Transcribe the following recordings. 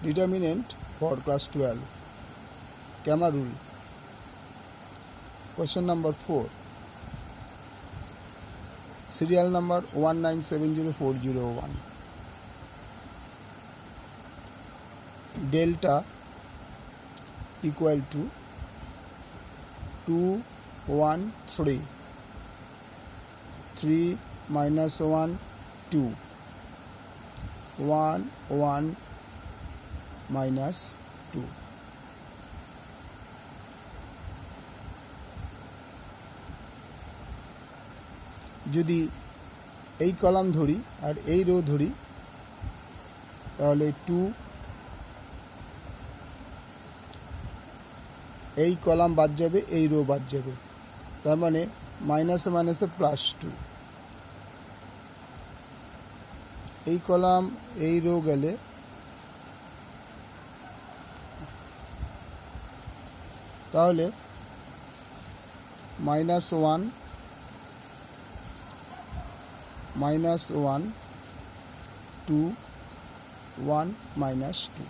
Determinant for class 12. Gamma rule. Question number 4. Serial number 1970401. Delta equal to 2, 1, 3. 3 minus 1, 2. 1, 1 minus 2. যদি এই column ধরি আর এই rho ধরি তাহলে 2, এই কলাম বাদ যাবে, এই রো বাদ যাবে, তার মানে মাইনাসে মাইনাসে প্লাস 2। এই কলাম এই রো গেলে তাহলে -1 2 1 -2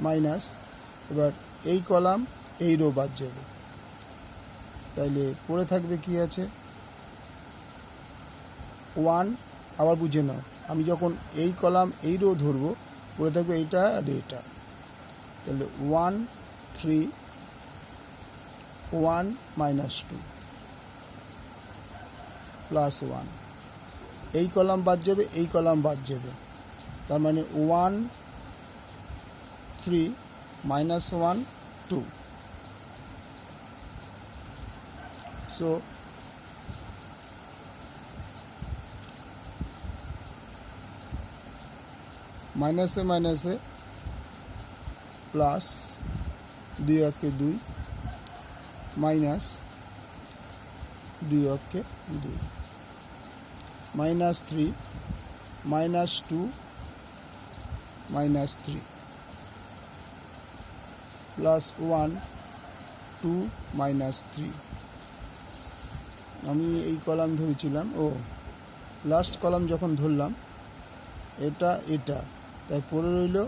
মাইনাস, এবার এই কলাম এই রো বাদ যাবে, তাইলে পড়ে থাকবে কি আছে 1। আবার বুঝে নাও, আমি যখন এই কলাম এই রো ধরবো পড়ে থাকবে এইটা আর এইটা, তাহলে 1 3 1 -2 প্লাস 1। এই কলাম বাদ যাবে, এই কলাম বাদ যাবে, তার মানে 1 3 -1 2। সো মাইনাসে মাইনাসে প্লাস 2 একে 2 মাইনাস 2 একে 2 -3 -2 -3 প্লাস 1 2 -3। আমি এই কলাম ধরেছিলাম, লাস্ট কলাম যখন ধরলাম এটা এটা, তাই পড়ে রইল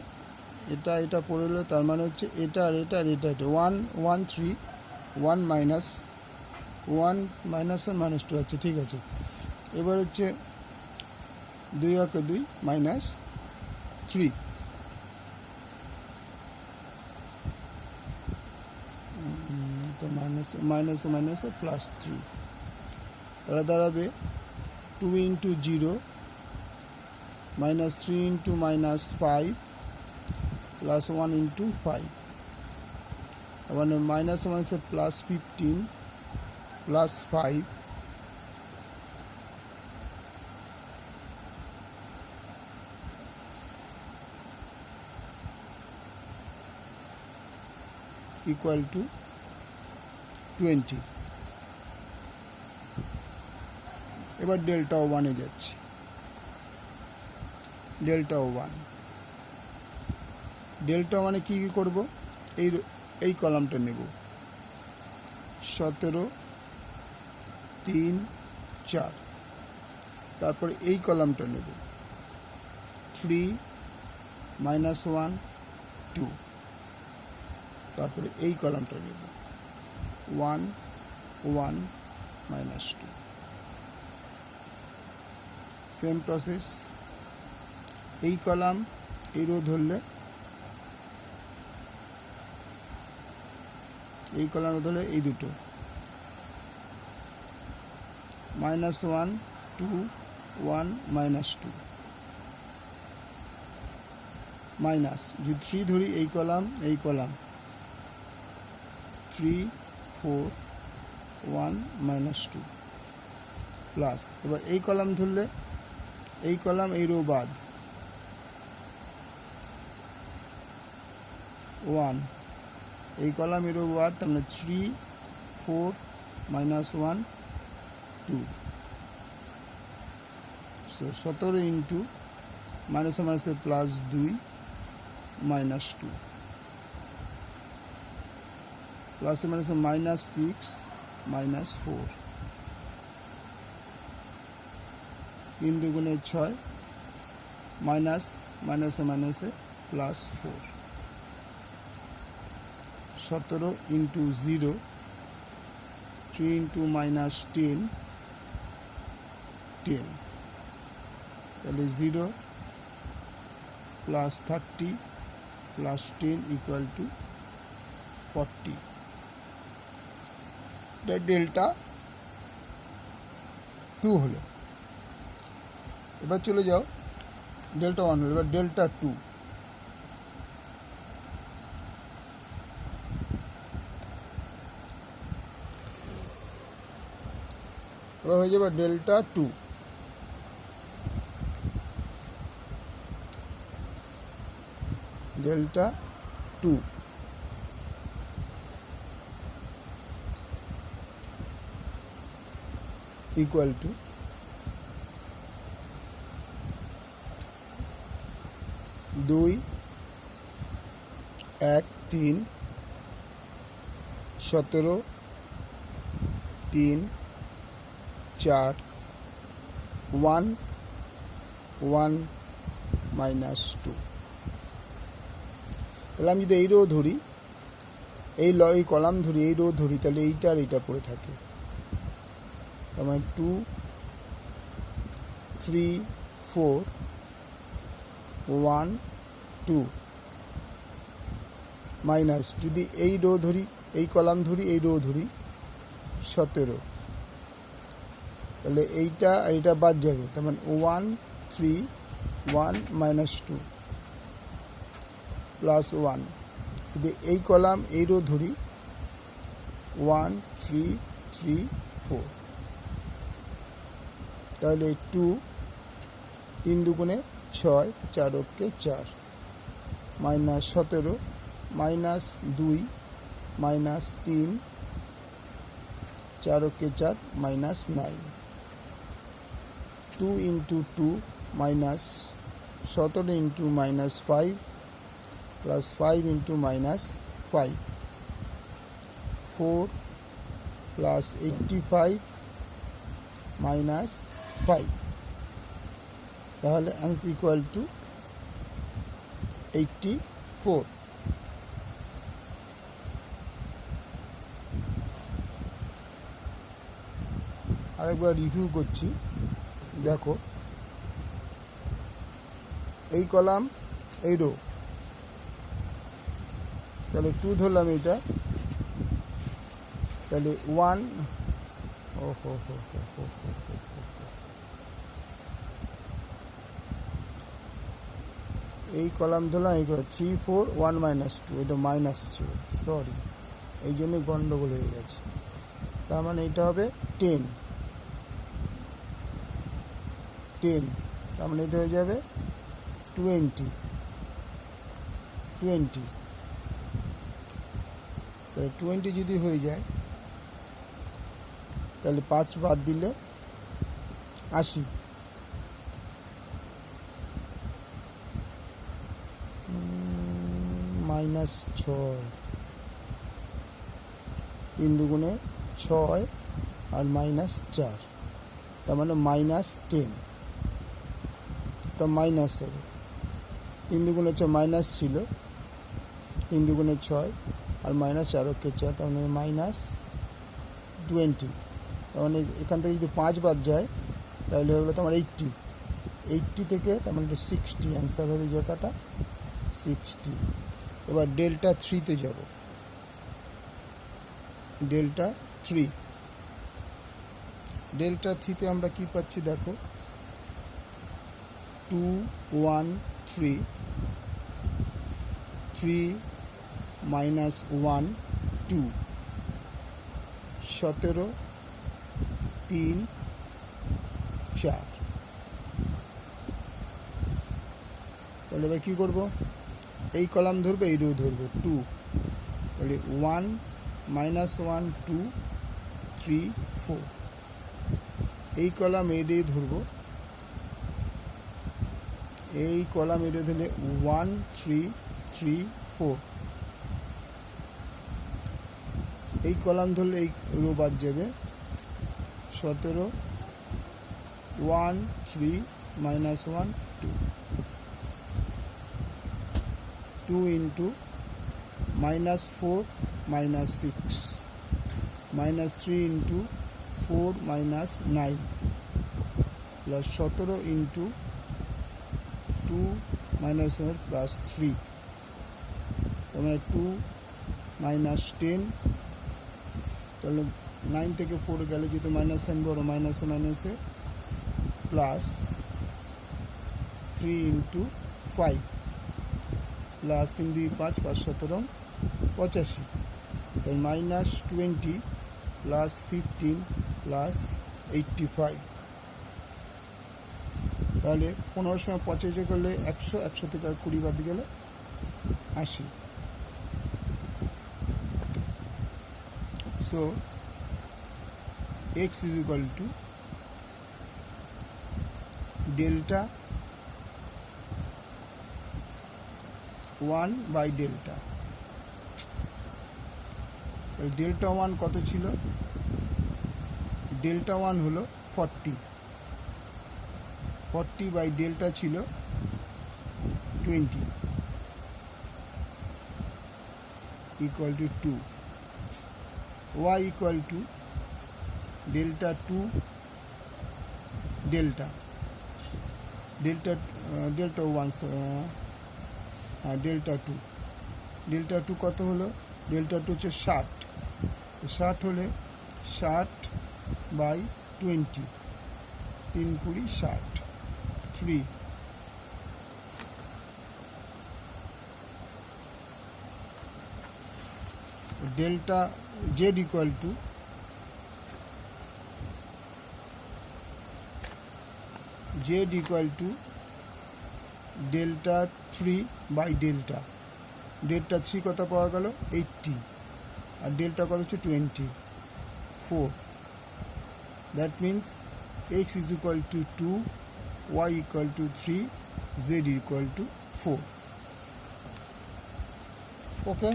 এটা, এটা পড়ে রইল, তার মানে হচ্ছে এটা আর এটা আর এটা, এটা 1 1 3 1 -1 -2 আছে, ঠিক আছে। এবার হচ্ছে 2 একে 2 -3, তো মাইনাসে মাইনাসে প্লাস 3, তাহলে দাঁড়াবে 2 × 0 -3 × -5 প্লাস 1 × 5, মানে মাইনাসে মাইনাসে প্লাস 15 প্লাস 5 ইকুয়াল টু 20। এবার ডেল্টা 1-এ যাচ্ছি। ডেল্টা 1-এ কী কী করবো? এই কলামটা নেব, 17 3 4, তারপরে এই কলামটা নেব 3 -1 2, তারপরে এই কলামটা নেব 1 1 -2। সেম প্রসেস, এই কলাম এই রো ধরলে, এই কলাম ধরলে এই দুটো -1 2 1 -2 মাইনাস, যদি 3 ধরি এই কলাম 3 4 1 -2 প্লাস, এবার এই কলাম ধরলে এই কলাম এই রো বাদ 1, এই কলাম এই রো বাদ, তার মানে 3 4 -1 2, 17 ইন্টু মাইনাসে মাইনাসে প্লাস 2 -2 প্লাসে মাইনাসে -6 -4 তিন দুগুণে 6 মাইনাস মাইনাসে মাইনাসে প্লাস 4 17 ইন্টু 0 3 ইন্টু মাইনাস 10 10 তাহলে 0 প্লাস 30 প্লাস 10 ইকুয়াল টু 40। এটা ডেল্টা 2 হলো। এবার চলে যাও ডেল্টা 1 হলো, এবার ডেল্টা 2। এবার হয়ে যাবে delta 2। Delta 2 equal to 2 1 3 17 3 4 1 1 minus 2। তাহলে আমি যদি এই রো ধরি, এই কলাম ধরি, এই রো ধরি, তাহলে এইটা আর এইটা পড়ে থাকে। তার মানে 2 3 4 1 2 মাইনাস, যদি এই রো ধরি, এই কলাম ধরি, এই রো ধরি 17, তাহলে এইটা আর এটা বাদ যাবে। তার মানে 1 3 1 মাইনাস 2 প্লাস 1। যদি এই কলাম এই রো ধরি 1 3 3 4, তাহলে 2 3 দুগুণে 6 4 অক্ষে 4 মাইনাস 17 মাইনাস 2 মাইনাস 3 4 অক্ষে 4 minus 9। 2 into 2 minus 17 into minus 5 plus 5 into minus 5 4 plus 85 minus 5। তাহলে অ্যান্সার ইকুয়াল টু 84। আরেকবার রিভিউ করছি, দেখো এই কলাম এই রো, তাহলে 2 ধরলাম এটা, তাহলে 1 এই কলাম ধরলাম, এই করে 3 4 1 মাইনাস 2, এটা মাইনাস ছিল, সরি, এই জন্য গন্ডগোল হয়ে গেছে। তার মানে এটা হবে 10 10, তার মানে এটা হয়ে যাবে 20 20। তাহলে 20 যদি হয়ে যায়, তাহলে 5 বাদ দিলে 80। মাইনাস 6 3 দুগুণে 6 আর মাইনাস 4, তার মানে মাইনাস 10। তো মাইনাস হবে 3 দুগুণে 6 মাইনাস ছিল, 3 দুগুণে 6 আর মাইনাস 4 অক্ষে 4, তার মানে মাইনাস 20। তার মানে এখান থেকে যদি 5 বাদ যায়, তাহলে হলো তোমার 80। 80 থেকে তার মানে 60, অ্যান্সার হবে জায়গাটা 60। এবার ডেল্টা 3-তে যাব। ডেল্টা 3, ডেল্টা 3-তে আমরা কি পাচ্ছি দেখো, 2 1 3 3 মাইনাস 1 2 17 3 4। তাহলে এবার কী করবো, এই কলাম ধরবো, এই রো ধরবো 2, তাহলে 1 মাইনাস 1 2 3 4। এই কলাম এই রো ধরবো, এই কলাম এটা ধরলে 1 3 3 4। এই কলাম ধরলে এই রো বাদ যাবে, 17 1 3 minus 1 2, 2 into minus 4 minus 6 minus 3 into 4 minus 9 plus 17 into 2 minus 1 plus 3, তাহলে 2 minus 10, তাহলে 9 থেকে 4 গেলে যেহেতু মাইনাস সাইন বড়, মাইনাসে মাইনাসে প্লাস 3 into 5 প্লাস 3 2 5 5 17 85, তাহলে মাইনাস 20 প্লাস 15 প্লাস 85, তাহলে 15 সময় 85 করলে 100, 100 থেকে 20 বাদ গেলে 80. So x is equal to delta 1 by delta. Delta 1 কত ছিল? ডেল্টা 1 হলো 40 বাই ডেল্টা ছিল 20 equal to 2. y equal to delta 2 delta 1 delta 2 কত হলো? ডেল্টা 2 হচ্ছে 60 হলে 60 by 20, 3 20 60, 3 delta z equal to delta 3 by delta. Delta 3 কত পাওয়া গেল? 80, আর ডেল্টা কত হচ্ছে 24. That means x is equal to 2, y equal to 3, z equal to 4. ওকে,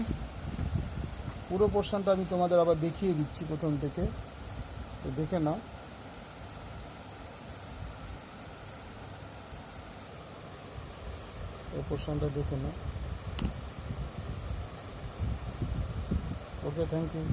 পুরো পোর্শনটা আমি তোমাদের আবার দেখিয়ে দিচ্ছি প্রথম থেকে, তো দেখে নাও। এই পোর্শনটা দেখে নাও। ওকে, থ্যাংক ইউ।